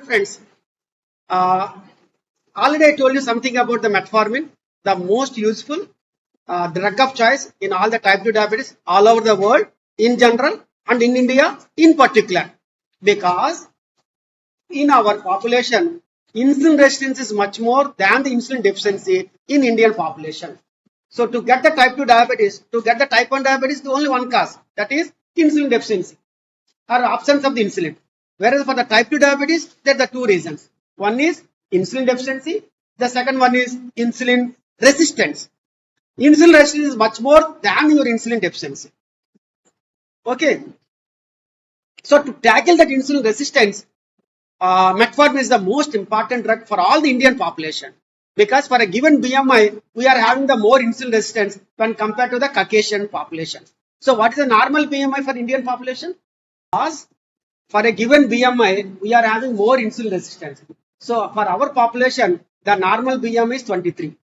friends, already I told you something about the metformin, the most useful drug of choice in all the type 2 diabetes all over the world in general and in India in particular, because in our population, insulin resistance is much more than the insulin deficiency in Indian population. So to get the type 2 diabetes, to get the type 1 diabetes, the only one cause, that is insulin deficiency or absence of the insulin. Whereas for the type 2 diabetes, there are the two reasons. One is insulin deficiency. The second one is insulin resistance. Insulin resistance is much more than your insulin deficiency. Okay. So to tackle that insulin resistance, metformin is the most important drug for all the Indian population, because for a given BMI, we are having the more insulin resistance when compared to the Caucasian population. So what is the normal BMI for Indian population? Because for a given BMI, we are having more insulin resistance. So for our population, the normal BMI is 23.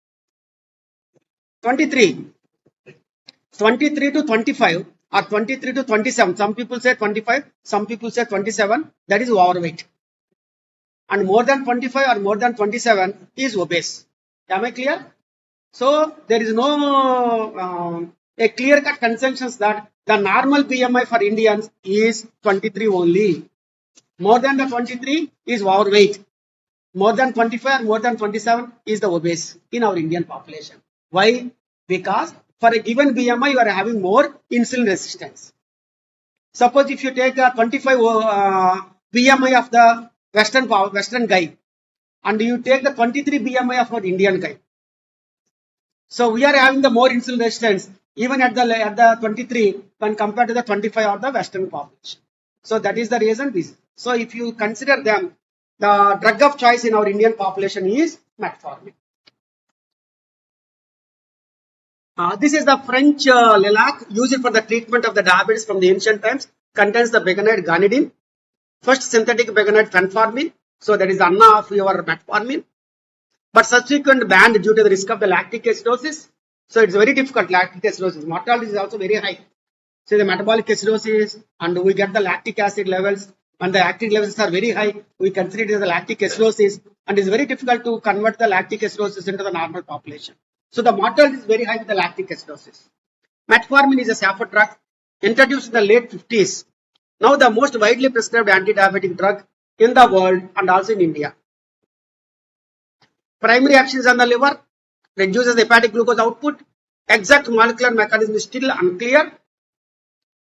23 to 25 or 23 to 27. Some people say 25, some people say 27. That is overweight. And more than 25 or more than 27 is obese. Am I clear? So there is no a clear-cut consensus that the normal BMI for Indians is 23 only. More than the 23 is overweight. More than 25 or more than 27 is the obese in our Indian population. Why? Because for a given BMI, you are having more insulin resistance. Suppose if you take a 25 BMI of the Western guy, and you take the 23 BMI of an Indian guy. So we are having the more insulin resistance even at the 23 when compared to the 25 of the Western population. So that is the reason. So if you consider them, the drug of choice in our Indian population is metformin. This is the French Lilac used for the treatment of the diabetes from the ancient times. Contains the begonia guanidine. First synthetic begonia fenformin. So that is the Anna of your metformin. But subsequent banned due to the risk of the lactic acidosis. So it's very difficult, lactic acidosis. Mortality is also very high. So the metabolic acidosis, and we get the lactic acid levels. When the lactic levels are very high, we consider it as a lactic acidosis, and it's very difficult to convert the lactic acidosis into the normal population. So the mortality is very high with the lactic acidosis. Metformin is a safer drug introduced in the late 50s. Now the most widely prescribed anti-diabetic drug in the world and also in India. Primary actions on the liver: reduces the hepatic glucose output. Exact molecular mechanism is still unclear.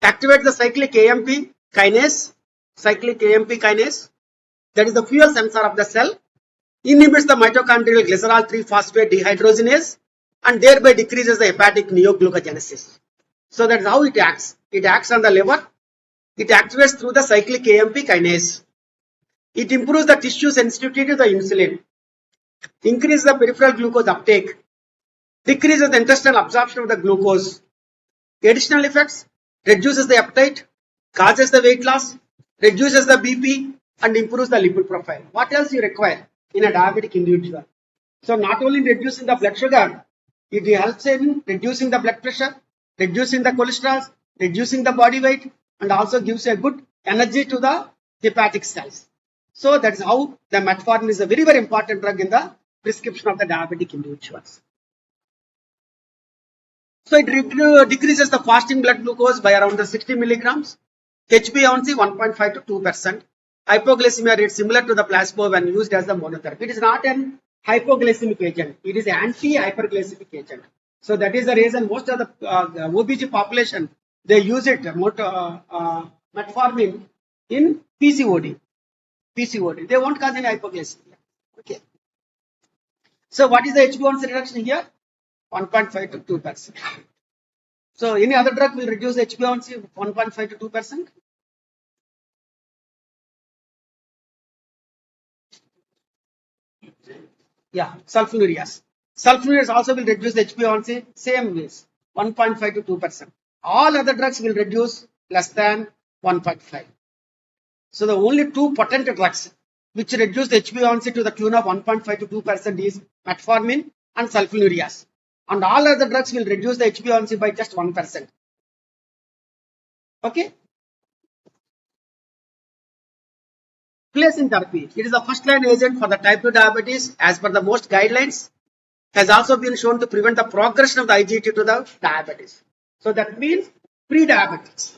Activates the cyclic AMP kinase. Cyclic AMP kinase, that is the fuel sensor of the cell. Inhibits the mitochondrial glycerol 3-phosphate dehydrogenase and thereby decreases the hepatic neoglucogenesis. So that's how it acts. It acts on the liver. It activates through the cyclic AMP kinase. It improves the tissue sensitivity to the insulin. Increases the peripheral glucose uptake. Decreases the intestinal absorption of the glucose. Additional effects: reduces the appetite, causes the weight loss, reduces the BP, and improves the lipid profile. What else you require in a diabetic individual? So not only reducing the blood sugar, it helps in reducing the blood pressure, reducing the cholesterol, reducing the body weight, and also gives a good energy to the hepatic cells. So that's how the metformin is a very, very important drug in the prescription of the diabetic individuals. So it decreases the fasting blood glucose by around the 60 milligrams. HbA1c 1.5 to 2%. Hypoglycemia rate similar to the placebo when used as the monotherapy. It is not an hypoglycemic agent. It is an anti-hyperglycemic agent. So that is the reason most of the OBG population, they use it, metformin in PCOD. They won't cause any hypoglycemia. Okay. So what is the HbA1c reduction here? 1.5 to 2%. So any other drug will reduce HbA1c 1.5 to 2%. Yeah, sulfonylureas. Sulfonylureas also will reduce the HbA1c same ways, 1.5 to 2%. All other drugs will reduce less than 1.5. So the only two potent drugs which reduce the HbA1c to the tune of 1.5 to 2% is metformin and sulfonylureas. And all other drugs will reduce the HbA1c by just 1%. Okay. Glycine therapy. It is the first line agent for the type 2 diabetes as per the most guidelines. Has also been shown to prevent the progression of the IGT to the diabetes. So that means pre-diabetics.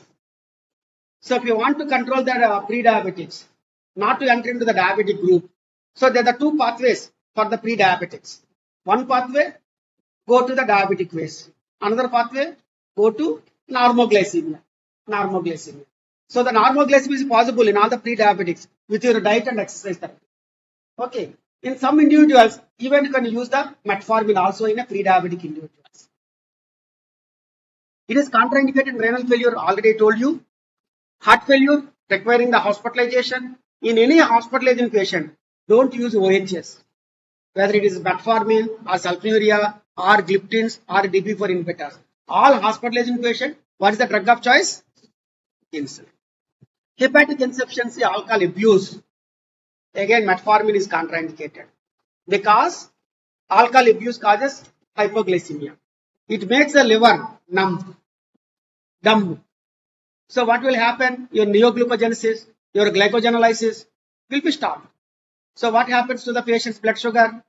So if you want to control the pre-diabetics, not to enter into the diabetic group, so there are two pathways for the pre-diabetics. One pathway, go to the diabetic phase. Another pathway, go to normoglycemia. Normoglycemia. So the normoglycemia is possible in all the pre-diabetics with your diet and exercise therapy. Okay. In some individuals, even you can use the metformin also in a pre-diabetic individuals. It is contraindicated in renal failure, already told you. Heart failure requiring the hospitalization. In any hospitalizing patient, don't use OHS. Whether it is metformin or sulfonylurea or gliptins or DP4 inhibitors. All hospitalizing patient, what is the drug of choice? Insulin. Hepatic insufficiency, alcohol abuse. Again, metformin is contraindicated because alcohol abuse causes hypoglycemia. It makes the liver dumb. So what will happen? Your neoglucogenesis, your glycogenolysis will be stopped. So what happens to the patient's blood sugar?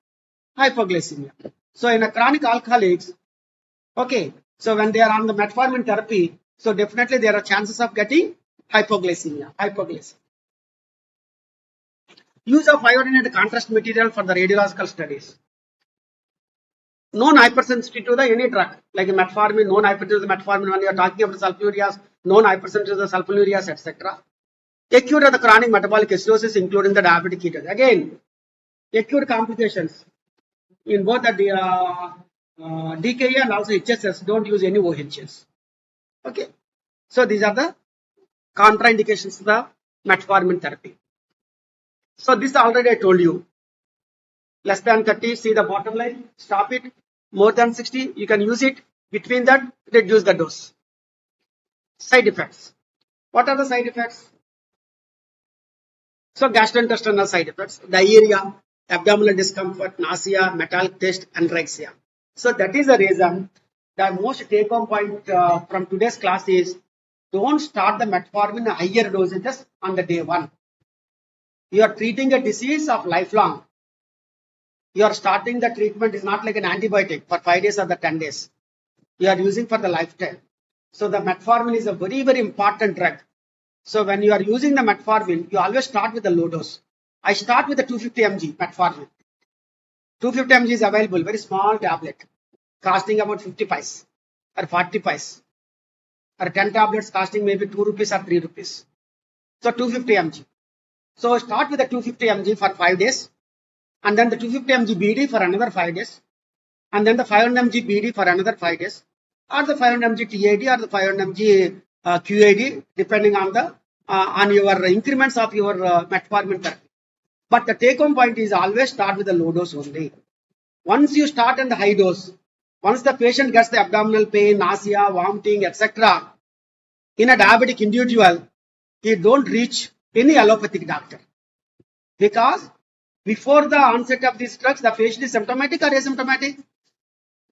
Hypoglycemia. So in a chronic alcoholics, okay, so when they are on the metformin therapy, so definitely there are chances of getting hypoglycemia. Use of iodinated contrast material for the radiological studies. Non hypersensitivity to the any drug like metformin, non hypersensitive to the metformin when you are talking about sulfonylureas, non hypersensitive to the sulfonylureas, etc. Acute or the chronic metabolic acidosis, including the diabetic ketosis. Again, acute complications in both the DKA and also HSS. Don't use any OHS. Okay. So these are the contraindications of the metformin therapy. So this already I told you. Less than 30, see the bottom line, stop it. More than 60, you can use it. Between that, reduce the dose. Side effects. What are the side effects? So gastrointestinal side effects, diarrhea, abdominal discomfort, nausea, metallic taste, anorexia. So that is the reason the most take home point from today's class is don't start the metformin higher dosages on the day 1. You are treating a disease of lifelong. You are starting the treatment is not like an antibiotic for 5 days or the 10 days. You are using for the lifetime. So the metformin is a very, very important drug. So when you are using the metformin, you always start with the low dose. I start with the 250 mg metformin. 250 mg is available, very small tablet, costing about 50 paise or 40 paise. Or 10 tablets costing maybe 2 rupees or 3 rupees. So 250 mg. So start with the 250 mg for 5 days. And then the 250 mg BD for another 5 days. And then the 500 mg BD for another 5 days. Or the 500 mg TID or the 500 mg QID, depending on the on your increments of your metformin therapy. But the take home point is always start with the low dose only. Once you start in the high dose, once the patient gets the abdominal pain, nausea, vomiting, etc., in a diabetic individual, he don't reach any allopathic doctor. Because before the onset of these drugs, the patient is symptomatic or asymptomatic?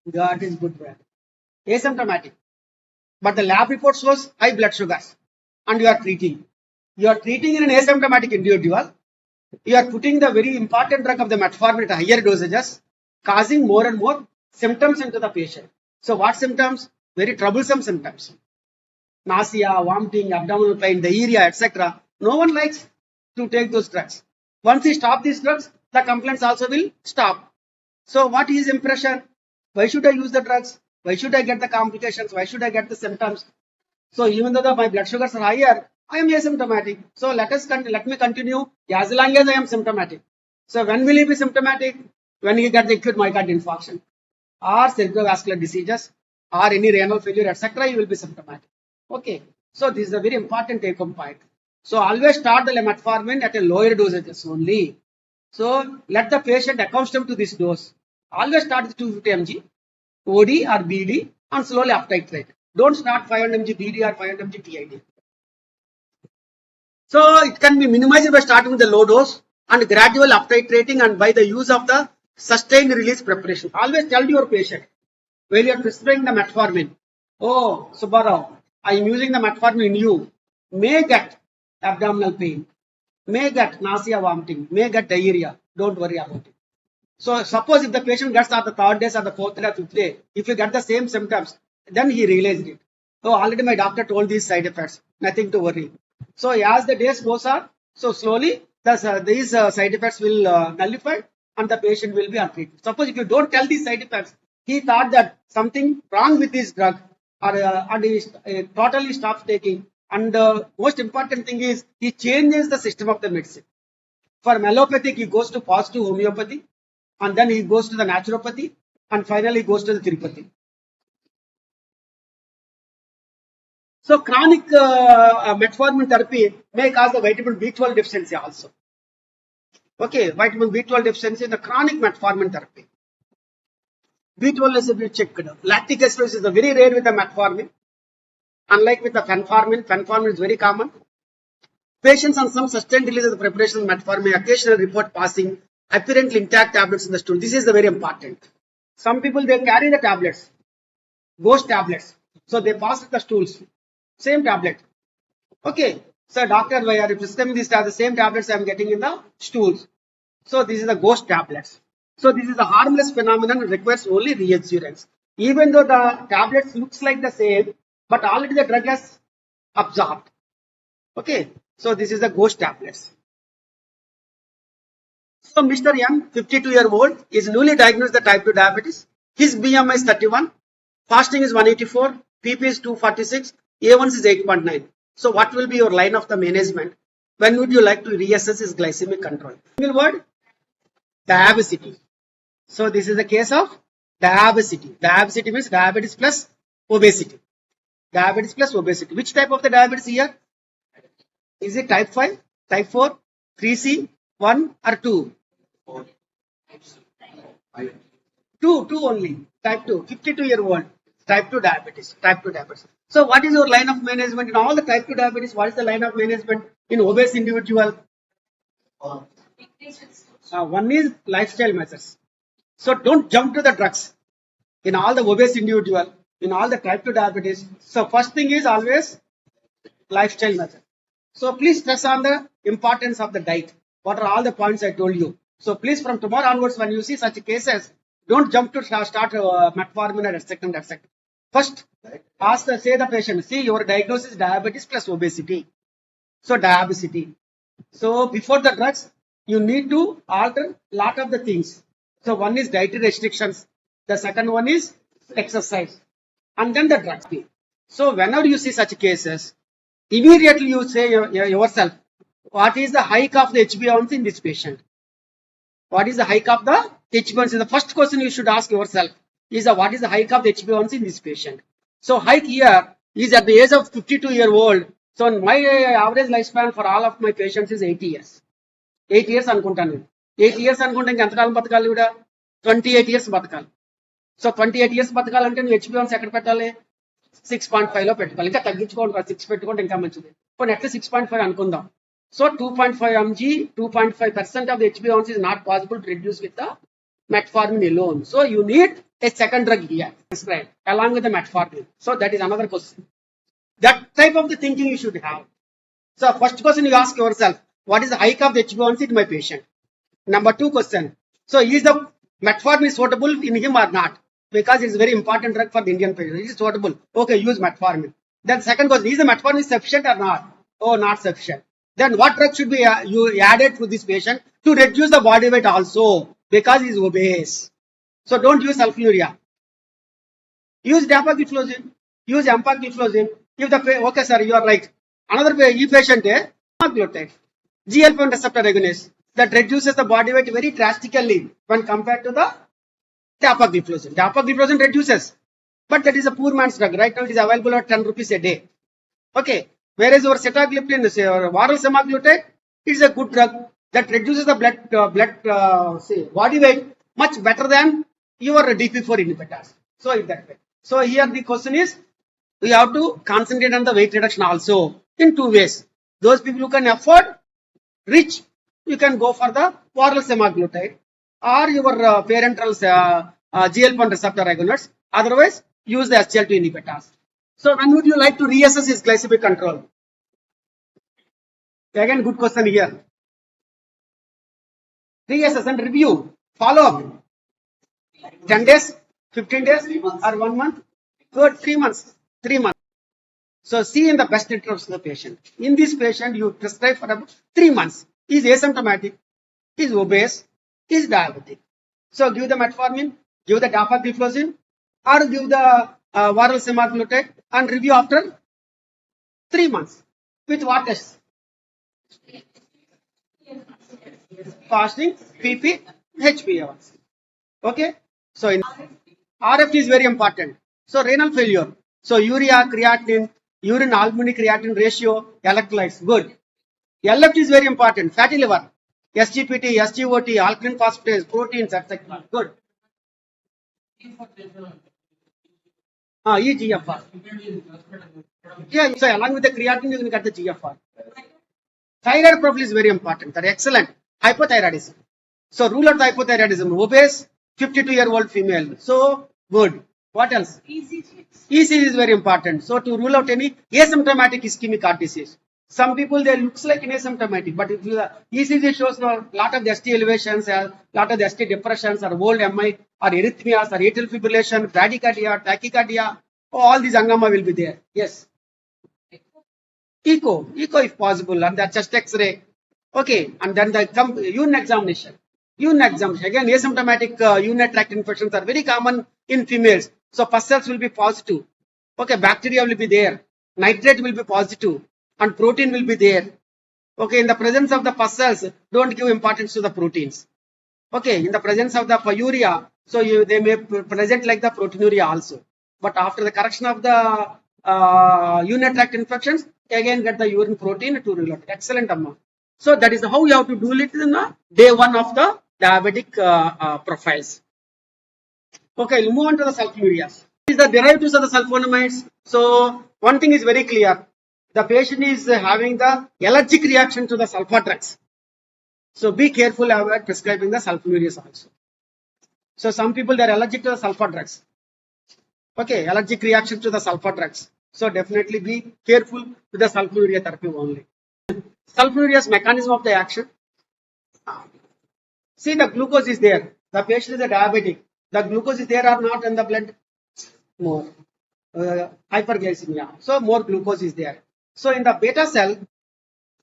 God is good, man. Asymptomatic. But the lab report shows high blood sugars and you are treating. You are treating in an asymptomatic individual. You are putting the very important drug of the metformin at higher dosages, causing more and more symptoms into the patient. So what symptoms? Very troublesome symptoms. Nausea, vomiting, abdominal pain, diarrhea, etc. No one likes to take those drugs. Once you stop these drugs, the complaints also will stop. So what is impression? Why should I use the drugs? Why should I get the complications? Why should I get the symptoms? So even though my blood sugars are higher, I am asymptomatic. So let me continue as long as I am symptomatic. So when will he be symptomatic? When he get the acute myocardial infarction or cerebrovascular diseases or any renal failure, etc., you will be symptomatic. Okay. So this is a very important take home point. So always start the metformin at a lower dosages only. So let the patient accustom to this dose. Always start with 250 mg, OD or BD, and slowly up titrate. Don't start 500 mg BD or 500 mg TID. So it can be minimized by starting with the low dose and gradual up titrating and by the use of the sustained release preparation. Always tell your patient when you are prescribing the metformin, oh Subbarao, I am using the metformin, you may get abdominal pain, may get nausea, vomiting, may get diarrhea. Don't worry about it. So suppose if the patient gets on the third day or the fourth day or fifth day, if you get the same symptoms, then he realized it. So already my doctor told these side effects, nothing to worry. So as the days goes on, so slowly these side effects will nullify and the patient will be untreated. Suppose if you don't tell these side effects, he thought that something wrong with this drug and he totally stops taking. And the most important thing is he changes the system of the medicine. For allopathic, he goes to positive homeopathy, and then he goes to the naturopathy, and finally goes to the Tirupati. So chronic metformin therapy may cause the vitamin B12 deficiency also. Okay, vitamin B12 deficiency in the chronic metformin therapy. B12 is a bit checked. Lactic acidosis is very rare with the metformin. Unlike with the fenformin, fenformin is very common. Patients on some sustained release of the preparation of metformin occasionally report passing apparently intact tablets in the stool. This is the very important. Some people, they carry the tablets, ghost tablets. So they pass the stools. Same tablet. Okay. So doctor, why are you prescribing these tablets? The same tablets I am getting in the stools. So this is the ghost tablets. So this is a harmless phenomenon and requires only reassurance. Even though the tablets looks like the same, but already the drug has absorbed. Okay. So this is the ghost tablets. So Mr. M, 52-year-old, is newly diagnosed with type 2 diabetes. His BMI is 31, fasting is 184, PP is 246, A1 is 8.9. So what will be your line of the management? When would you like to reassess his glycemic control? Single word, diabetes. So this is the case of diabetes. Diabetes means diabetes plus obesity. Diabetes plus obesity. Which type of the diabetes here? Is it type 5, type 4, 3C, 1 or 2? 2 only. Type 2, 52-year-old. Type 2 diabetes. Type 2 diabetes. So what is your line of management in all the type 2 diabetes? What is the line of management in obese individual? One is lifestyle measures. So don't jump to the drugs in all the obese individual, in all the type 2 diabetes. So first thing is always lifestyle measure. So please stress on the importance of the diet. What are all the points I told you? So please from tomorrow onwards, when you see such cases, don't jump to start metformin or etc. First, say the patient, see your diagnosis is diabetes plus obesity. So diabetes. So before the drugs, you need to alter lot of the things. So one is dietary restrictions. The second one is exercise. And then the drugs. So whenever you see such cases, immediately you say yourself, what is the hike of the HbA1c in this patient? What is the hike of the HbA1c? The first question you should ask yourself is what is the hike of the HbA1c in this patient? So hike here is at the age of 52-year-old. So my average lifespan for all of my patients is 80 years. 8 years anukuntanu. 8 years anukunte inka enta kalam batakali vida? 28 years batakali. So 28 years బతకాలంటే నువ్వు HbA1c ఎక్కడ పెట్టాలి? 6.5 లో పెట్టుకోవాలి. ఇంకా తగ్గించుకోండి, 6 పెట్టుకుంటే ఇంకా మంచిది. పోనీ అట్లా 6.5 అనుకుందాం. So 2.5 mg, 2.5% of the HbA1c is not possible to reduce with the metformin alone. So you need a second drug here prescribed along with the metformin. So that is another question. That type of the thinking you should have. So first question you ask yourself, what is the hike of the HbA1c in my patient? Number 2 question. So is the metformin suitable in him or not? Because it is very important drug for the Indian patient. It is suitable. Okay, use metformin. Then second question, is the metformin sufficient or not? Oh, not sufficient. Then what drug should be you added to this patient to reduce the body weight also? Because he is obese. So don't use sulfonylurea. Use dapagliflozin. Use empagliflozin. If the okay sir, you are right. Another patient semaglutide, GLP-1 receptor agonist that reduces the body weight very drastically when compared to the dapagliflozin. Dapagliflozin reduces, but that is a poor man's drug. Right now it is available at 10 rupees a day. Okay. Whereas your sitagliptin, oral semaglutide, it is a good drug that reduces the body weight much better than your DP4 inhibitors. So in that way. So here the question is, we have to concentrate on the weight reduction also in 2 ways. Those people who can afford rich, you can go for the oral semaglutide or your parenteral GLP-1 receptor agonists. Otherwise, use the SGLT2 inhibitors. So when would you like to reassess his glycemic control? Again, good question here. Reassess review, follow up. 10 days, 15 days, or 1 month? Good, 3 months. 3 months. So see in the best interest of the patient. In this patient, you prescribe for about 3 months. He is asymptomatic, he is obese, he is diabetic. So give the metformin, give the dapagliflozin, or give the oral semaglutide and review after 3 months. With what tests? Fasting, PP, HbA1c. Okay. So in RFT is very important. So renal failure. So urea, creatinine, urine albumin creatinine ratio, electrolytes. Good. LFT is very important. Fatty liver, SGPT, SGOT, alkaline phosphatase, proteins, etc. Good. EGFR. Yeah, so along with the creatinine, you can get the GFR. Thyroid profile is very important. That excellent. Hypothyroidism. So rule out the hypothyroidism. Obese, 52-year-old female. So good. What else? ECG is very important. So to rule out any asymptomatic ischemic heart disease. Some people, they looks like asymptomatic, but if you ECG shows a lot of the ST elevations, a lot of the ST depressions, or old MI, or arrhythmias, or atrial fibrillation, bradycardia, tachycardia, all these angama will be there. Yes. Echo if possible, and the chest X-ray. Okay, and then the urine examination. Again, asymptomatic urinary tract infections are very common in females. So pus cells will be positive. Okay, bacteria will be there. Nitrate will be positive, and protein will be there. Okay, in the presence of the pus cells, don't give importance to the proteins. Okay, in the presence of the urea, so they may present like the proteinuria also. But after the correction of the urinary tract infections, again get the urine protein to relate. Excellent, Amma. So that is how you have to do it in day 1 of the diabetic profiles. Okay, we'll move on to the sulfonylureas. These are the derivatives of the sulfonamides. So one thing is very clear. The patient is having the allergic reaction to the sulfa drugs. So be careful about prescribing the sulfonylureas also. So some people, they are allergic to the sulfa drugs. Okay, allergic reaction to the sulfa drugs. So definitely be careful with the sulfonylurea therapy only. Sulfonylurea's mechanism of the action. See, the glucose is there. The patient is a diabetic. The glucose is there or not in the blood? More. Hyperglycemia. So more glucose is there. So in the beta cell,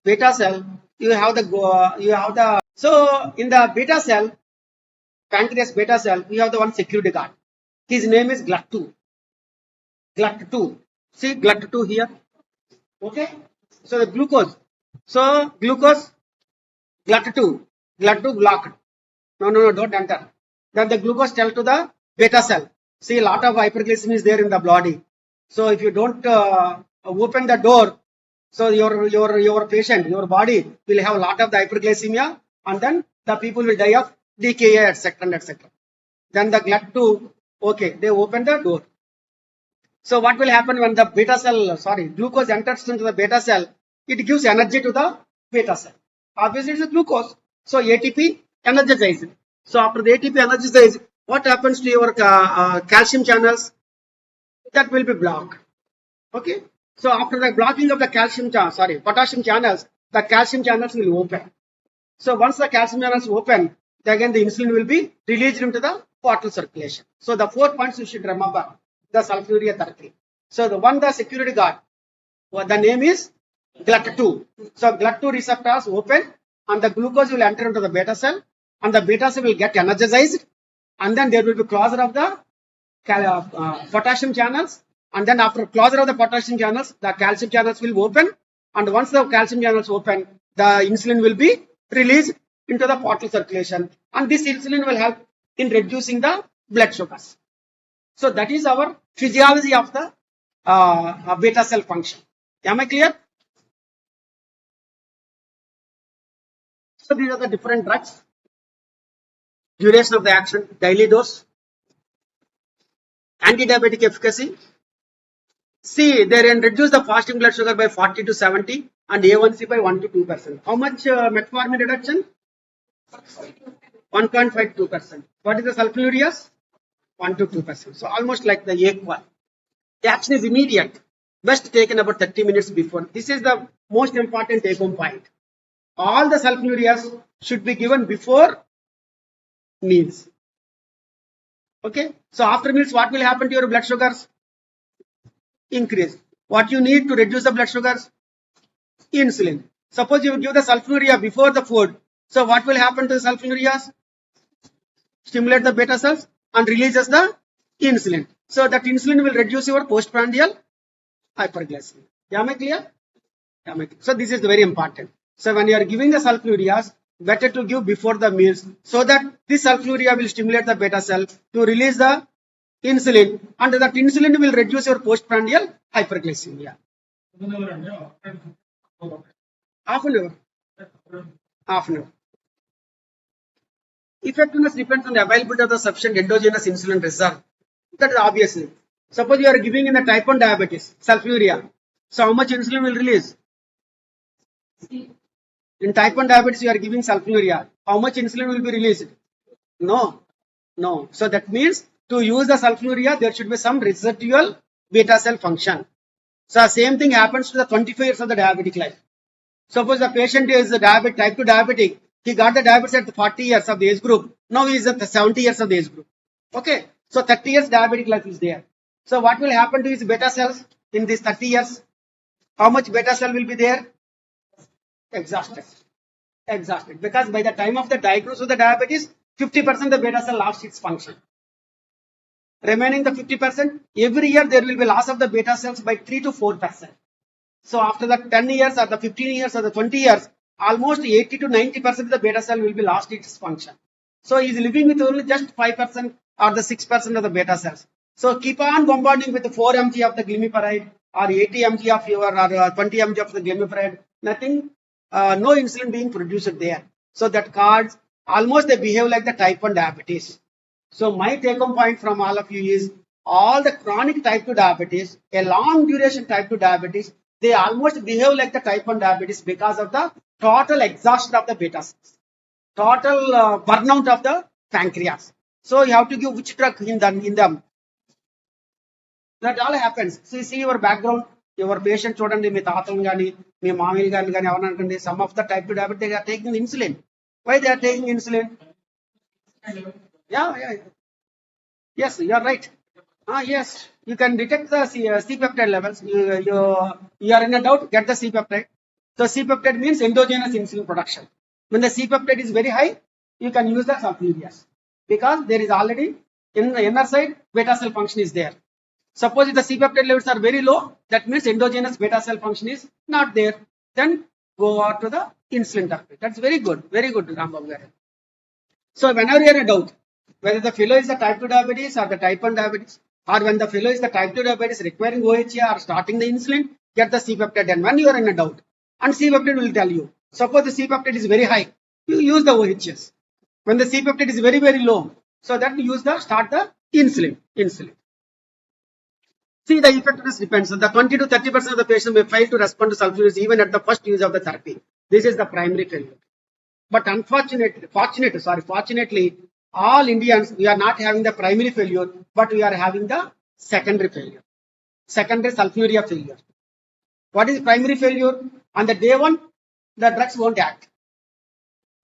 you have the so in the beta cell, pancreas beta cell, we have the one security guard. His name is GLUT2. GLUT2. See GLUT2 here. Okay. So the glucose. So glucose, GLUT2 blocked. No, don't enter. Then the glucose tell to the beta cell. See, a lot of hyperglycemia is there in the body. So if you don't open the door, so your patient, your body will have a lot of the hyperglycemia, and then the people will die of DKA, etc. Then the GLUT2, okay, they open the door. So what will happen when the glucose enters into the beta cell? It gives energy to the beta cell. Obviously, it's a glucose. So ATP energizes. So after the ATP energizes, what happens to your calcium channels? That will be blocked. Okay. So after the blocking of the potassium channels, the calcium channels will open. So once the calcium channels open, again the insulin will be released into the portal circulation. So the 4 points you should remember. The sulfonylurea therapy. So the security guard, the name is GLUT2. So GLUT2 receptors open, and the glucose will enter into the beta cell, and the beta cell will get energized, and then there will be closure of the potassium channels, and then after closure of the potassium channels, the calcium channels will open, and once the calcium channels open, the insulin will be released into the portal circulation, and this insulin will help in reducing the blood sugars. So that is our physiology of the beta cell function. Am I clear? So these are the different drugs. Duration of the action, daily dose, anti-diabetic efficacy. See, they reduce the fasting blood sugar by 40 to 70 and A1C by 1 to 2%. How much metformin reduction? 1.5 to 2%. What is the sulfonylureas? 1 to 2%. So almost like the equal. The action is immediate. Best taken about 30 minutes before. This is the most important take-home point. All the sulfonylureas should be given before meals. Okay. So after meals, what will happen to your blood sugars? Increase. What you need to reduce the blood sugars? Insulin. Suppose you give the sulfonylurea before the food. So what will happen to the sulfonylureas? Stimulate the beta cells and releases the insulin. So that insulin will reduce your postprandial hyperglycemia. Am I clear? So this is very important. So when you are giving the sulfonylureas, better to give before the meals so that this sulfonylurea will stimulate the beta cell to release the insulin, and that insulin will reduce your postprandial hyperglycemia. Half an hour. Half an hour. Effectiveness depends on the availability of the sufficient endogenous insulin reserve. That is obviously. Suppose you are giving in the type 1 diabetes, sulfonylurea. So how much insulin will release? In type 1 diabetes, you are giving sulfonylurea. How much insulin will be released? No. So that means to use the sulfonylurea, there should be some residual beta cell function. So same thing happens to the 25 years of the diabetic life. Suppose the patient is a type 2 diabetic. He got the diabetes at 40 years of the age group. Now he is at the 70 years of the age group. Okay. So 30 years diabetic life is there. So what will happen to his beta cells in these 30 years? How much beta cell will be there? Exhausted. Because by the time of the diagnosis of the diabetes, 50% of the beta cell lost its function. Remaining the 50%, every year there will be loss of the beta cells by 3 to 4%. So after the 10 years or the 15 years or the 20 years, almost 80 to 90% of the beta cell will be lost its function. So he is living with only just 5% or the 6% of the beta cells. So keep on bombarding with the 4 mg of the glimepiride or 80 mg of your or 20 mg of the glimepiride. Nothing, no insulin being produced there. So that cards almost they behave like the type 1 diabetes. So my take home point from all of you is all the chronic type 2 diabetes, a long duration type 2 diabetes, they almost behave like the type 1 diabetes because of the total exhaustion of the beta cells, total burnout of the pancreas. So you have to give which drug in them. That all happens. So you see your background, your patient చూడండి మీ తాతలు కానీ మీ మామయ్యలు కానీ ఎవరనుకోండి some of the type 2 diabetes they are taking insulin. Why they are taking insulin? Yeah. Yes, you are right. Yes, you can detect the C-peptide levels. You are in a doubt, get the C-peptide. So C-peptide means endogenous insulin production. When the C-peptide is very high, you can use the sulfonylureas because there is already in the inner side beta cell function is there. Suppose if the C-peptide levels are very low, that means endogenous beta cell function is not there. Then go out to the insulin therapy. That's very good, Rambam Garu. So whenever you are in doubt, whether the fellow is the type 2 diabetes or the type 1 diabetes, or when the fellow is the type 2 diabetes requiring OHA or starting the insulin, get the C-peptide. And when you are in a doubt, and C-peptide will tell you. Suppose the C-peptide is very high, you use the OHS. When the C-peptide is very low, so that you start the insulin. See, the effectiveness depends. So the 20 to 30% of the patient may fail to respond to sulfonylureas even at the first use of the therapy. This is the primary failure. But fortunately, all Indians, we are not having the primary failure, but we are having the secondary failure. Secondary sulfonylurea failure. What is primary failure? On the day one, the drugs won't act.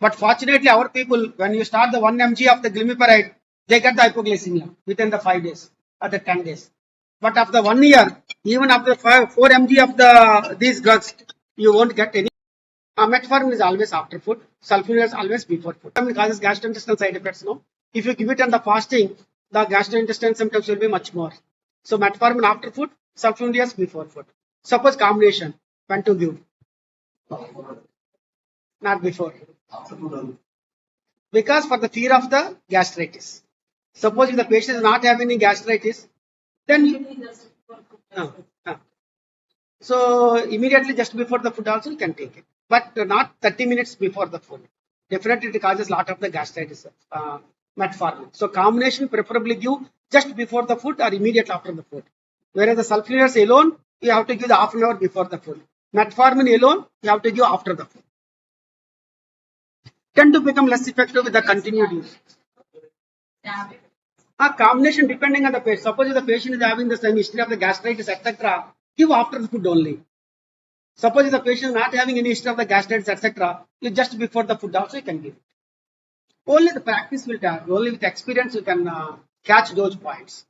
But fortunately, our people, when you start the 1 mg of the glimepiride, they get the hypoglycemia within the 5 days or the 10 days. But after 1 year, even after 4 mg of these drugs, you won't get any. Metformin is always after food. Sulfonylurea is always before food. It causes gastrointestinal side effects. No, if you give it on the fasting, the gastrointestinal symptoms will be much more. So metformin after food, sulfonylurea before food. Suppose combination, when to give? Not before. Because for the fear of the gastritis. Suppose if the patient is not having any gastritis, then so immediately just before the food also you can take it, but not 30 minutes before the food. Definitely it causes a lot of the gastritis, metformin. So combination preferably give just before the food or immediately after the food. Whereas the sulfonylureas alone, you have to give the half an hour before the food. Metformin alone, you have to give after the food. Tend to become less effective with the continued use. A combination depending on the patient. Suppose if the patient is having the same history of the gastritis, etc., give after the food only. Suppose if the patient is not having any history of the gastritis, etc., you just before the food also you can give it. Only the practice will tell. Only with experience you can catch those points.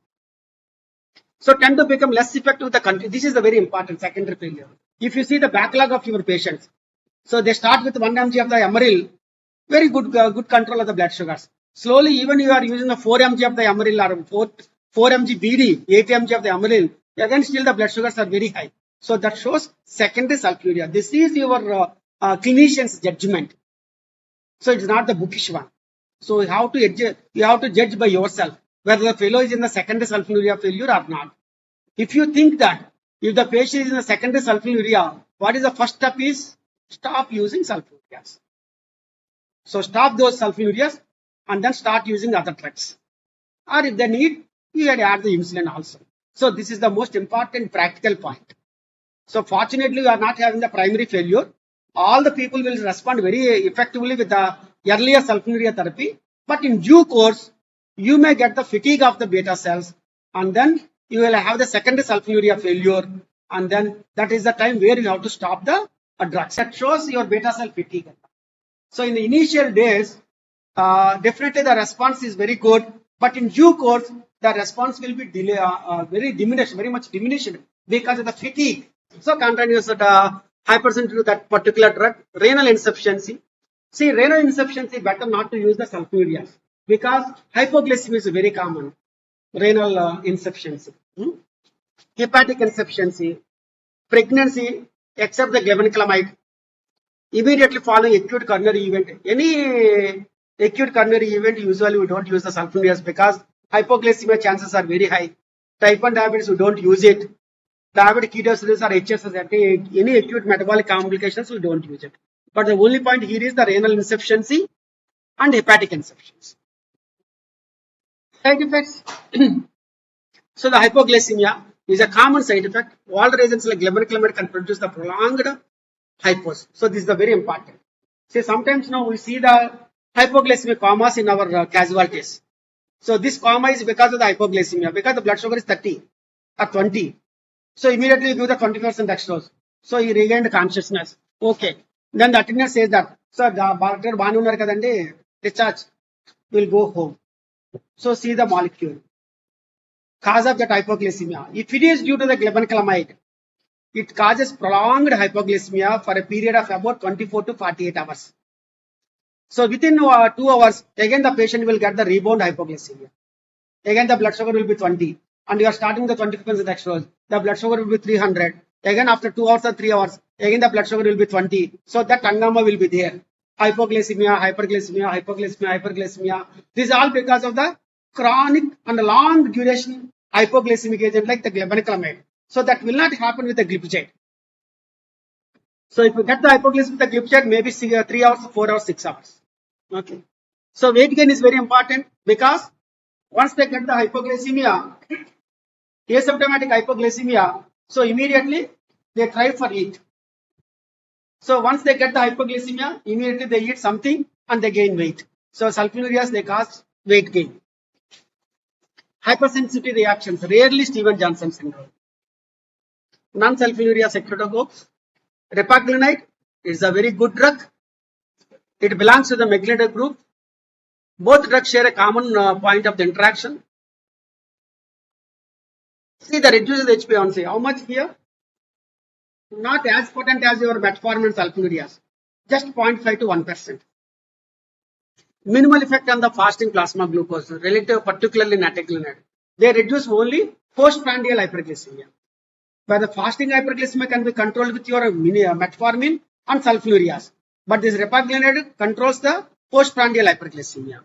So tend to become less effective with the country. This is the very important secondary failure. If you see the backlog of your patients, so they start with 1 mg of the Amaryl, very good good control of the blood sugars. Slowly, even you are using the 4 mg of the Amaryl or 4 mg BD, 8 mg of the Amaryl, again still the blood sugars are very high. So that shows secondary sulfonylurea. This is your clinician's judgment. So it's not the bookish one. So you have to judge by yourself whether the fellow is in the secondary sulfonylurea failure or not. If you think that if the patient is in the secondary sulfonylurea, what is the first step is stop using sulfonylureas. So stop those sulfonylureas and then start using other drugs. Or if they need, you can add the insulin also. So this is the most important practical point. So fortunately, we are not having the primary failure. All the people will respond very effectively with the earlier sulfonylurea therapy. But in due course, you may get the fatigue of the beta cells, and then you will have the secondary sulfonylurea failure, and then that is the time where you have to stop the drugs. That shows your beta cell fatigue. So in the initial days, definitely the response is very good, but in due course, the response will be very much diminished because of the fatigue. So continuous hypersensitivity to that particular drug, renal insufficiency. See, renal insufficiency, better not to use the sulfonylureas because hypoglycemia is very common. Renal insufficiency, hepatic insufficiency, pregnancy, except the glibenclamide, immediately following acute coronary event. Any acute coronary event, usually we don't use the sulfonylureas because hypoglycemia chances are very high. Type 1 diabetes, we don't use it. Diabetic ketoacidosis or HSS, any acute metabolic complications, we don't use it. But the only point here is the renal insufficiency and hepatic insufficiency. Side effects. So the hypoglycemia is a common side effect. All the reasons like glibenclamide can produce the prolonged hypos. So this is the very important. See, sometimes now we see the hypoglycemic comas in our casualties. So this coma is because of the hypoglycemia, because the blood sugar is 30 or 20. So immediately you give the 20% dextrose. So he regained consciousness. Okay. Then the attendant says that, so the doctor Banunar kadandi, discharge, will go home. So see the molecule. Cause of that hypoglycemia. If it is due to the glibenclamide, it causes prolonged hypoglycemia for a period of about 24 to 48 hours. So within 2 hours, again the patient will get the rebound hypoglycemia. Again the blood sugar will be 20. And you are starting the 20% dextrose. The blood sugar will be 300. Again after 2 hours or 3 hours, again the blood sugar will be 20. So that hangama will be there. Hypoglycemia, hyperglycemia, hypoglycemia, hyperglycemia. This is all because of the chronic and long duration hypoglycemic agent like the glibenclamide. So that will not happen with the glipizide. So if you get the hypoglycemia with the glipizide, maybe 3 hours, 4 hours, 6 hours. Okay. So weight gain is very important because once they get the hypoglycemia, asymptomatic hypoglycemia, so immediately they try for eat. So once they get the hypoglycemia, immediately they eat something and they gain weight. So sulfonylureas, they cause weight gain. Hypersensitivity reactions, rarely Stevens-Johnson syndrome. Non-sulfonylurea secretagogues. Repaglinide is a very good drug. It belongs to the meglitide group. Both drugs share a common point of the interaction. See, the reduces HbA1c. How much here? Not as potent as your metformin and sulfonylureas. Just 0.5 to 1%. Minimal effect on the fasting plasma glucose, relative particularly natagalinide. They reduce only postprandial hyperglycemia. But the fasting hyperglycemia can be controlled with your metformin and sulfonylureas. But this repaglinide controls the postprandial hyperglycemia.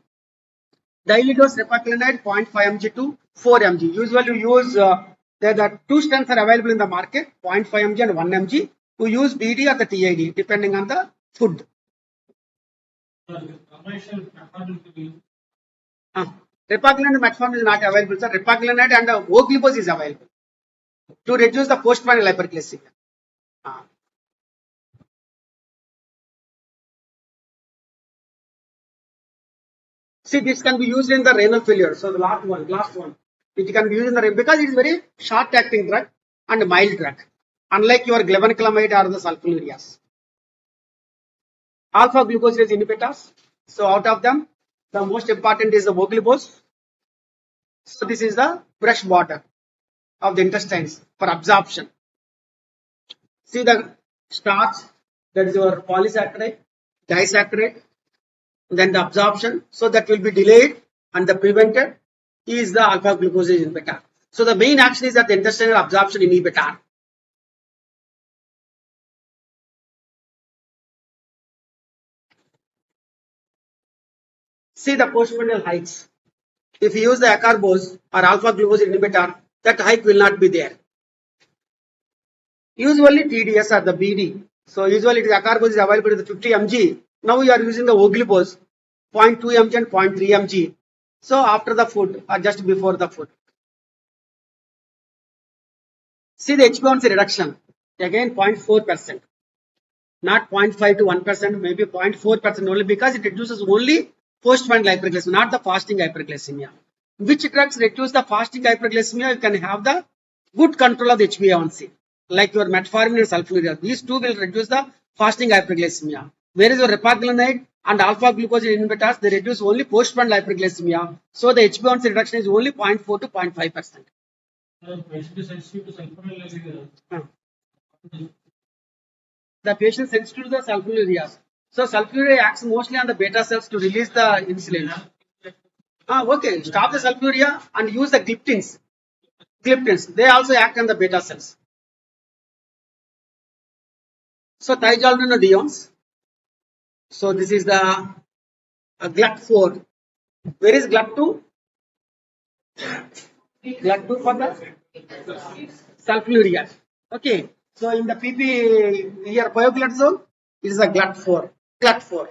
Daily dose repaglinide 0.5 mg to 4 mg. Usually you use, the two strengths are available in the market, 0.5 mg and 1 mg. We use BD or the TID depending on the food. Repaglinide and metformin is not available, sir. Repaglinide and O-glucose is available to reduce the postprandial hyperglycemia. See, this can be used in the renal failure. So the last one, it can be used in the renal because it is very short-acting drug and mild drug, unlike your glibenclamide or the sulfonylureas. Alpha glucosidase inhibitors. So out of them, The most important is the Vogelbos. So this is the brush border of the intestines for absorption. See the starch, that is your polysaccharide, disaccharide, then the absorption. So that will be delayed and the prevented is the alpha glucosage inhibitor. So the main action is that the intestinal absorption inhibitor. See the postprandial hikes. If you use the acarbose or alpha glucosage inhibitor, that hike will not be there. Usually TDS or the BD. So usually the acarbose is available with 50 mg. Now you are using the Vogelbos 0.2 mg and 0.3 mg. So after the food or just before the food. See the HbA1c reduction. Again 0.4%. Not 0.5 to 1%, maybe 0.4% only, because it reduces only postprandial hyperglycemia, not the fasting hyperglycemia. Which drugs reduce the fasting hyperglycemia? You can have the good control of the HbA1c, like your metformin and sulfonylurea. These two will reduce the fasting hyperglycemia. Whereas your repaglinide and alpha glucosage inhibitors, they reduce only postprandial hyperglycemia. So the HbA1c reduction is only 0.4 to 0.5%. The patient sensitive to the sulfonylureas. So sulfonylurea acts mostly on the beta cells to release the insulin. Okay, stop the sulfonylurea and use the gliptins. Gliptins, they also act on the beta cells. So thiazolidinediones. So this is the GLUT4. Where is GLUT2? GLUT2 for the sulfonylurea. Okay. So in the PP here pioglitazone, it is a GLUT4. GLUT4.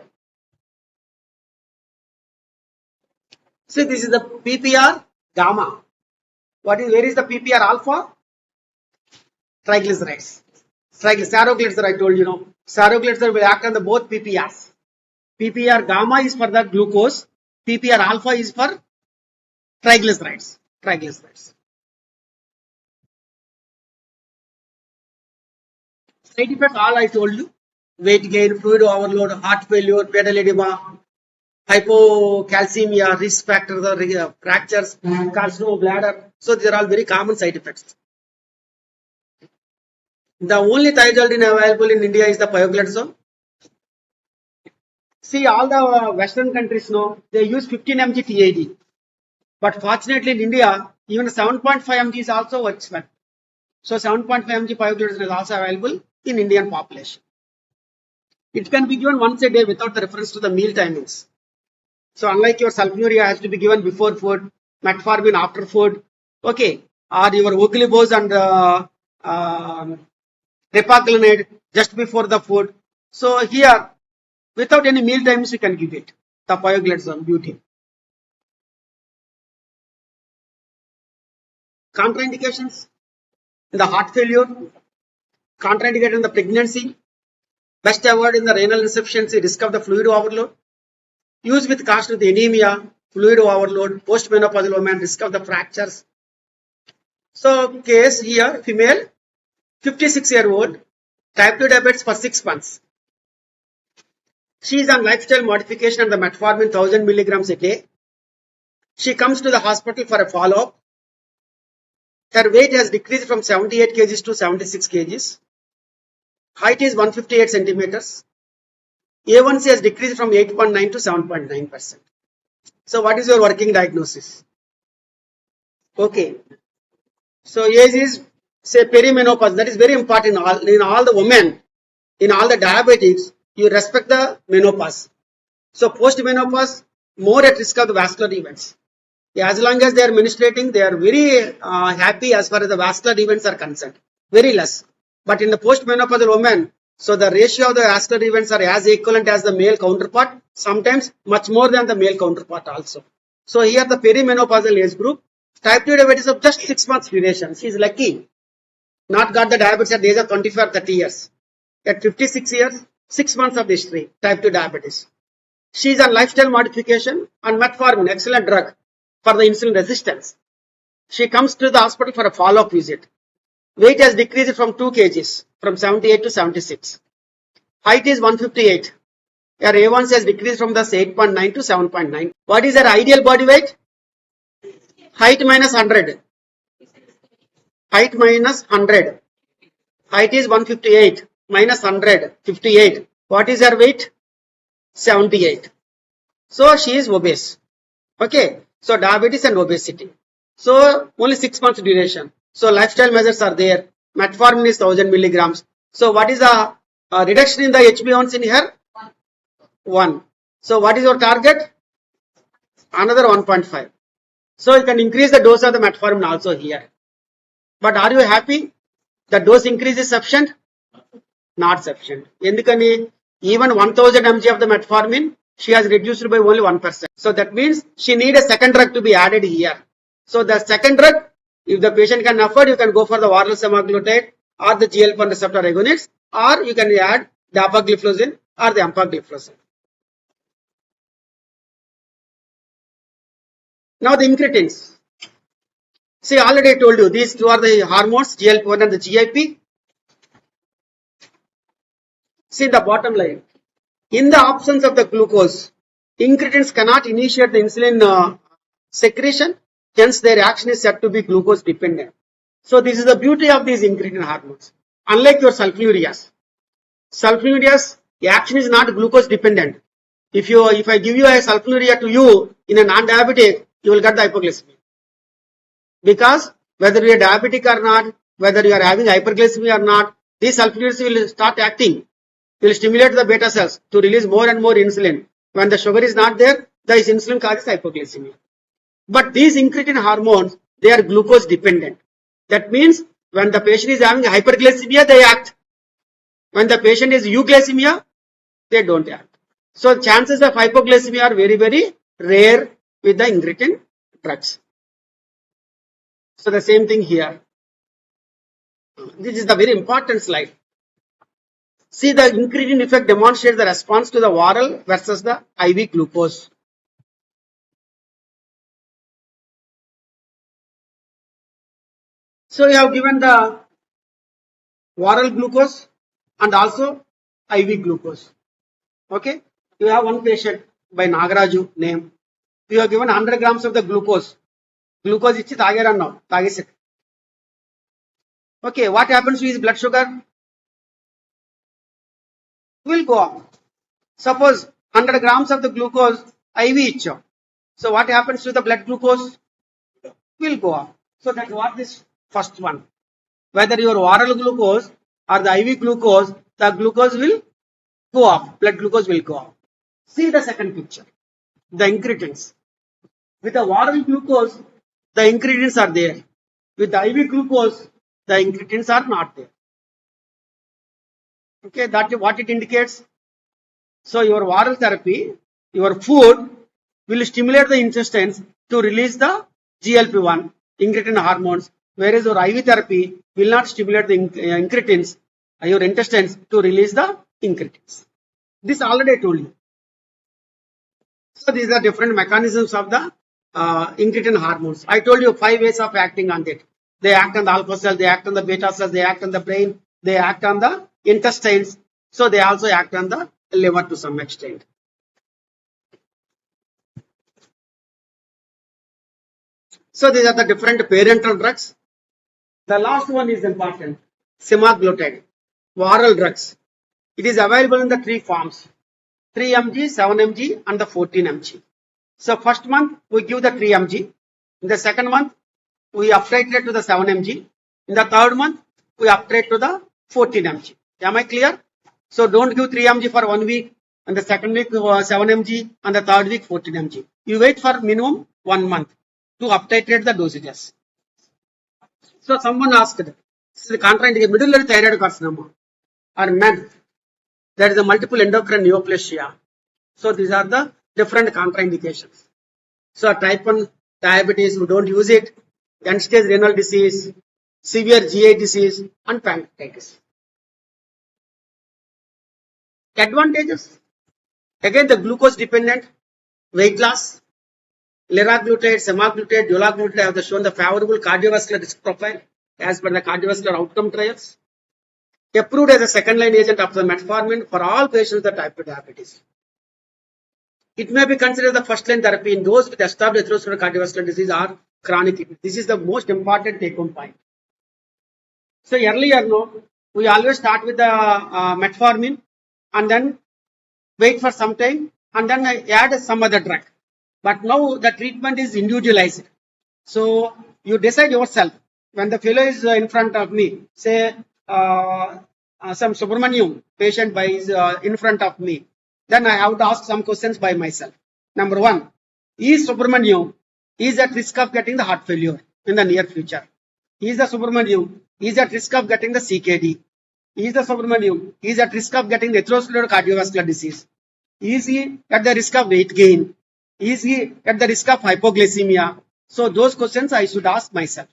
See, this is the PPR gamma. Where is the PPR alpha? Triglycerides. Saroglitazide, I told you know. Saroglitazide will act on the both PPRs. PPR gamma is for the glucose. PPR alpha is for triglycerides. Side effects all I told you. Weight gain, fluid overload, heart failure, pedal edema, hypocalcemia, risk factor, the fractures, carcinoma bladder. So these are all very common side effects. The only thiazolidine available in India is the pioglitazone. See, all the Western countries know they use 15 mg TID. But fortunately in India, even 7.5 mg is also works well. So 7.5 mg pioglitazone is also available in Indian population. It can be given once a day without the reference to the meal timings. So unlike your sulfonylurea has to be given before food, metformin after food, okay, or your Vogelbos and repaglinide just before the food. So here, without any meal times, you can give it, the pioglitazone beauty. Contraindications in the heart failure, contraindicated in the pregnancy, best avoided in the renal insufficiency, risk of the fluid overload, use with caution with anemia, fluid overload, postmenopausal woman, risk of the fractures. So case here, female, 56-year-old, type 2 diabetes for 6 months. She is on lifestyle modification and the metformin 1000 milligrams a day. She comes to the hospital for a follow-up. Her weight has decreased from 78 kgs to 76 kgs. Height is 158 centimeters. A1C has decreased from 8.9 to 7.9%. So what is your working diagnosis? Okay. So age is, say, perimenopause. That is very important in all the women, in all the diabetics, you respect the menopause. So post-menopause, more at risk of the vascular events. As long as they are menstruating, they are very happy as far as the vascular events are concerned. Very less. But in the post-menopausal woman, so the ratio of the vascular events are as equivalent as the male counterpart, sometimes much more than the male counterpart also. So here the perimenopausal age group, type 2 diabetes of just 6 months duration. She is lucky. Not got the diabetes at the age of 25 or 30 years. At 56 years, 6 months of history, type 2 diabetes. She is on lifestyle modification and metformin, excellent drug for the insulin resistance. She comes to the hospital for a follow-up visit. Weight has decreased from 2 kgs, from 78 to 76. Height is 158. Your A1C has decreased from the 8.9 to 7.9. What is her ideal body weight? Height minus 100. Height minus 100. Height is 158 minus 100, 58. What is her weight? 78. So she is obese. Okay. So diabetes and obesity. So only 6 months duration. So lifestyle measures are there. Metformin is 1000 milligrams. So what is the reduction in the HbA1c in here? 1. So what is your target? Another 1.5. So you can increase the dose of the metformin also here. But are you happy? The dose increase is sufficient? Not sufficient. Endukani? Even 1000 mg of the metformin, she has reduced by only 1%. So that means she needs a second drug to be added here. So the second drug, if the patient can afford, you can go for the oral semaglutide or the GLP-1 receptor agonists, or you can add dapagliflozin or the empagliflozin. Now the incretins. See, already I told you, these two are the hormones, GLP-1 and the GIP. See the bottom line. In the absence of the glucose, incretins cannot initiate the insulin secretion. Hence, their action is said to be glucose dependent. So, this is the beauty of these incretin hormones. Unlike your sulfonylureas, the action is not glucose dependent. If I give you a sulfonylurea to you in a non-diabetic, you will get the hypoglycemia. Because whether you are diabetic or not, whether you are having hyperglycemia or not, these sulfonylureas will start acting. Will stimulate the beta cells to release more and more insulin. When the sugar is not there, this insulin causes hypoglycemia. But these incretin hormones, they are glucose dependent. That means when the patient is having hyperglycemia, they act. When the patient is euglycemia, they don't act. So chances of hypoglycemia are very, very rare with the incretin drugs. So the same thing here. This is the very important slide. See, the incretin effect demonstrates the response to the oral versus the IV glucose. So you have given the oral glucose and also IV glucose. Okay. You have one patient by Nagaraju name. You have given 100 grams of the glucose. Glucose ichi tagarannav, tagese. Okay, what happens to his blood sugar? Will go up. Suppose 100 grams of the glucose IV ichcha. So what happens to the blood glucose? Will go up. So that's what this first one. Whether your oral glucose or the IV glucose, the glucose will go up. Blood glucose will go up. See the second picture. The incretins. With the oral glucose, the incretins are there. With the IV glucose, the incretins are not there. Okay, that's what it indicates. So your oral therapy, your food will stimulate the intestines to release the GLP-1 incretin hormones, whereas your IV therapy will not stimulate the incretins, your intestines to release the incretins. This already I told you. So these are different mechanisms of the incretin hormones. I told you 5 ways of acting on it. They act on the alpha cell, they act on the beta cells, they act on the brain, they act on the intestines. So they also act on the liver to some extent. So these are the different parental drugs. The last one is important. Semaglutide, oral drugs. It is available in the 3 forms. 3 mg, 7 mg and the 14 mg. So first month we give the 3 mg. In the second month we uptitrate to the 7 mg. In the third month we uptitrate to the 14 mg. Am I clear? So don't give 3 mg for 1 week, and the second week 7 mg, and the third week 14 mg. You wait for minimum 1 month to uptitrate the dosages. So someone asked, this is the contraindication, medullary thyroid carcinoma or MED. There is a multiple endocrine neoplasia. So these are the different contraindications. So type 1 diabetes, we don't use it. End stage renal disease, severe GI disease and pancreatitis. Advantages. Again, the glucose dependent, weight loss, liraglutide, semaglutide, dulaglutide have shown the favorable cardiovascular risk profile as per the cardiovascular outcome trials. Approved as a second line agent of the metformin for all patients with type 2 diabetes. It may be considered the first line therapy in those with established atherosclerotic cardiovascular disease or chronic kidney. This is the most important take-home point. So earlier, no, we always start with the metformin and then wait for some time and then add some other drug. But now the treatment is individualized. So you decide yourself. When the fellow is in front of me, say some Subramanium patient is in front of me, then I have to ask some questions by myself. Number one, is Subramanium is at risk of getting the heart failure in the near future? Is the Subramanium is at risk of getting the CKD? Is the Subramanium is at risk of getting the atherosclerotic cardiovascular disease? Is he at the risk of weight gain? Is he at the risk of hypoglycemia? So those questions I should ask myself.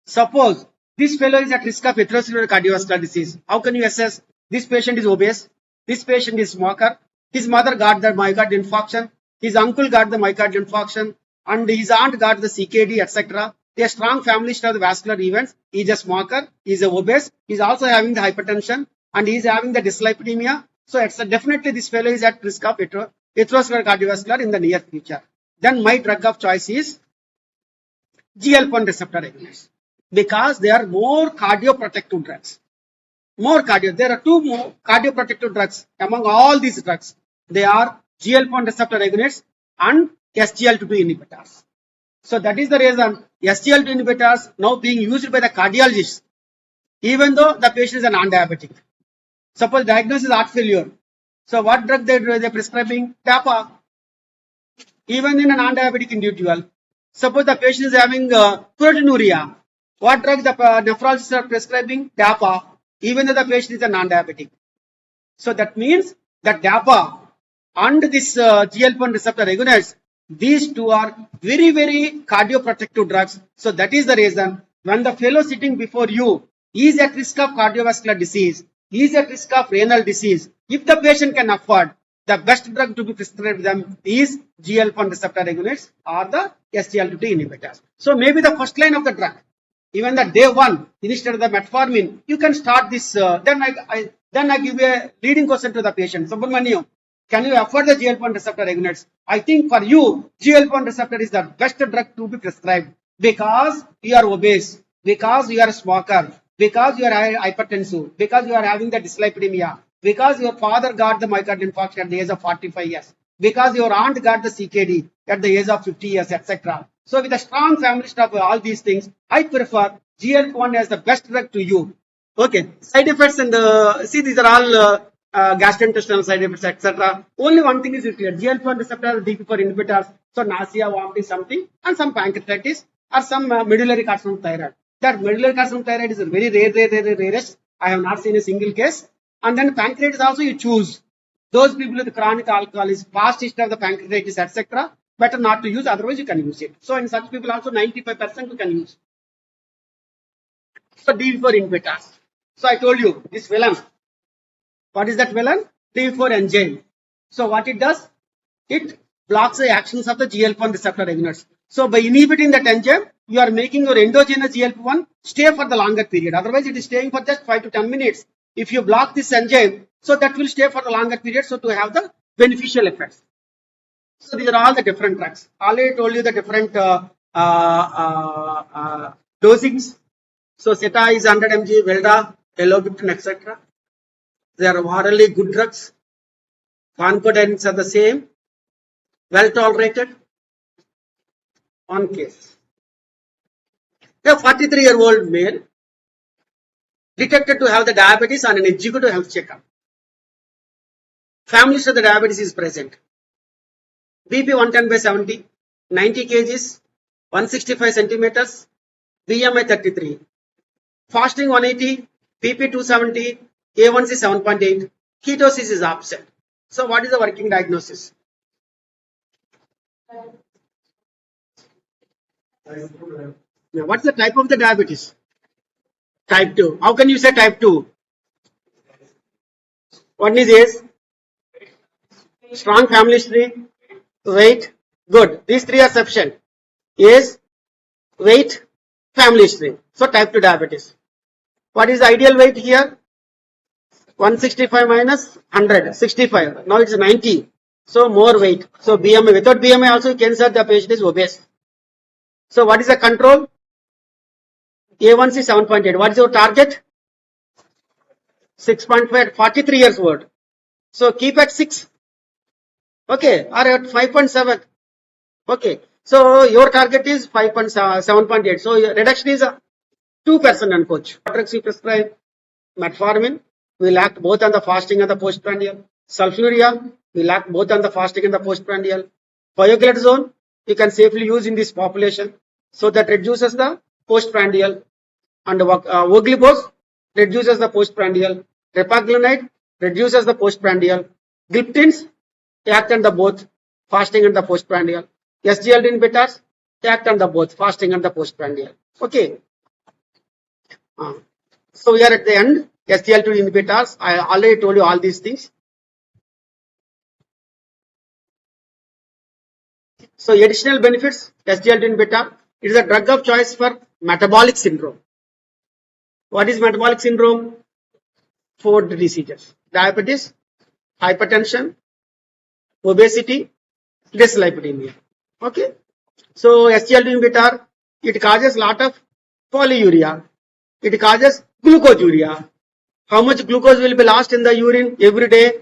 Suppose this fellow is at risk of atherosclerotic cardiovascular disease. How can you assess? This patient is obese. This patient is smoker. His mother got the myocardial infarction. His uncle got the myocardial infarction. And his aunt got the CKD, etc. A strong family history of the vascular events. He is a smoker. He is obese. He is also having the hypertension. And he is having the dyslipidemia. So it's definitely this fellow is at risk of atherosclerotic cardiovascular in the near future. Then my drug of choice is GLP-1 receptor agonists, because they are more cardioprotective drugs. More cardio. There are two more cardioprotective drugs among all these drugs. They are GLP-1 receptor agonists and SGLT2 inhibitors. So that is the reason SGLT2 inhibitors now being used by the cardiologists, even though the patient is a non-diabetic. Suppose diagnosis is heart failure. So what drug they prescribing? DAPA. Even in a non-diabetic individual. Suppose the patient is having proteinuria. What drug the nephrologists are prescribing? DAPA. Even though the patient is a non-diabetic. So that means that DAPA and this GLP-1 receptor agonists, these two are very, very cardioprotective drugs. So that is the reason when the fellow sitting before you is at risk of cardiovascular disease, is at risk of renal disease, if the patient can afford, the best drug to be prescribed them is GLP-1 receptor agonists or the SGLT2 inhibitors. So maybe the first line of the drug, even the day one, instead of the metformin, you can start this. Then I give a leading question to the patient. Subramaniam, can you afford the GLP-1 receptor agonists? I think for you, GLP-1 receptor is the best drug to be prescribed because you are obese, because you are a smoker, because you are hypertensive, because you are having the dyslipidemia, because your father got the myocardial infarction at the age of 45 years, because your aunt got the CKD at the age of 50 years, etc. So with a strong family history of all these things, I prefer GLP-1 as the best drug to you. Okay, side effects and see these are all gastrointestinal side effects, etc. Only one thing is clear: GLP-1 receptor, DPP-4 inhibitors. So nausea, vomiting, something, and some pancreatitis or some medullary carcinoma thyroid. That medullary carcinoma thyroid is a very rarest. I have not seen a single case. And then pancreatitis also you choose. Those people with chronic alcoholism, past history of the pancreatitis, etc. Better not to use, otherwise you can use it. So in such people also 95% you can use. So DPP-4 inhibitors. So I told you this Velan. What is that Velan? DPP-4 enzyme. So what it does? It blocks the actions of the GLP-1 receptor agonists. So by inhibiting that enzyme, you are making your endogenous GLP-1 stay for the longer period. Otherwise it is staying for just 5 to 10 minutes. If you block this enzyme, so that will stay for the longer period, so to have the beneficial effects. So these are all the different drugs. Already told you the different dosings. So Seta is 100 mg, Velda, Elobiptin, etc. They are orally good drugs. Pharmacodynamics are the same. Well tolerated. One case. A 43-year-old male detected to have the diabetes on an executive health checkup. Family history of the diabetes is present. BP 110/70, 90 kgs, 165 centimeters, BMI 33. Fasting 180, BP 270, A1C 7.8, ketosis is absent. So what is the working diagnosis? Now, what's the type of the diabetes? Type 2. How can you say type 2? One is age, strong family history, weight, good. These three are sufficient. Age, weight, family history. So type 2 diabetes. What is the ideal weight here? 165 minus 100, 65. Now it's 90. So more weight. So BMI, without BMI also you can say the patient is obese. So what is the control? A1C 7.8. What is your target? 6.5 at 43 years old. So keep at 6. Okay, or at 5.7. Okay. So your target is 7.8. So your reduction is 2% and coach. Drugs you prescribe metformin, will act both on the fasting and the postprandial. Sulfonylurea will act both on the fasting and the postprandial. Pioglitazone you can safely use in this population, so that reduces the postprandial. And voglibose reduces the postprandial. Repaglinide reduces the postprandial. Gliptins act on the both fasting and the postprandial. SGLT inhibitors act on the both fasting and the postprandial. Okay. So we are at the end. SGLT inhibitors. I already told you all these things. So additional benefits. SGLT inhibitor. It is a drug of choice for metabolic syndrome. What is metabolic syndrome? 4 diseases: diabetes, hypertension, obesity, dyslipidemia. Okay. So SGLT inhibitor, it causes lot of polyuria. It causes glucosuria. How much glucose will be lost in the urine every day?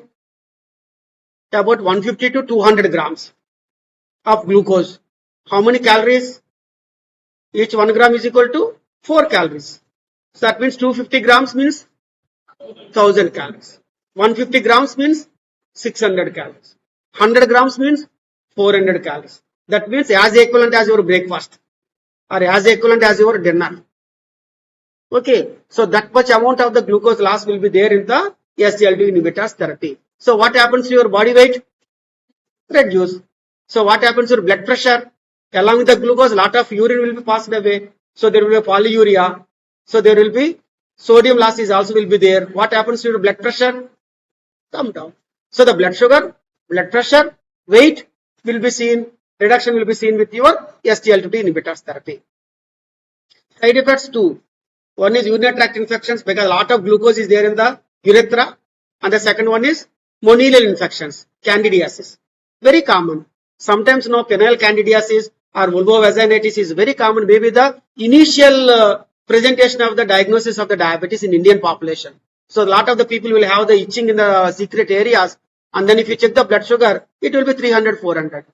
About 150 to 200 grams of glucose. How many calories? Each 1 gram is equal to 4 calories. So that means 250 grams means 1000 calories. 150 grams means 600 calories. 100 grams means 400 calories. That means as equivalent as your breakfast or as equivalent as your dinner. Okay, so that much amount of the glucose loss will be there in the SGLT inhibitors therapy. So what happens to your body weight? Reduce. So what happens to your blood pressure? Along with the glucose, lot of urine will be passed away. So there will be polyuria. So there will be sodium loss is also will be there. What happens to your blood pressure? Come down. So the blood sugar, blood pressure, weight will be seen. Reduction will be seen with your SGLT inhibitors therapy. Side effects 2. One is urinary tract infections, because a lot of glucose is there in the urethra, and the second one is monilial infections, candidiasis, very common. Sometimes penile candidiasis or vulvovaginitis is very common, maybe the initial presentation of the diagnosis of the diabetes in Indian population. So a lot of the people will have the itching in the secret areas, and then if you check the blood sugar, it will be 300, 400.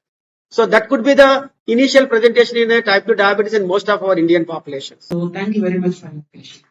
So that could be the initial presentation in a type 2 diabetes in most of our Indian populations. So thank you very much for your patience.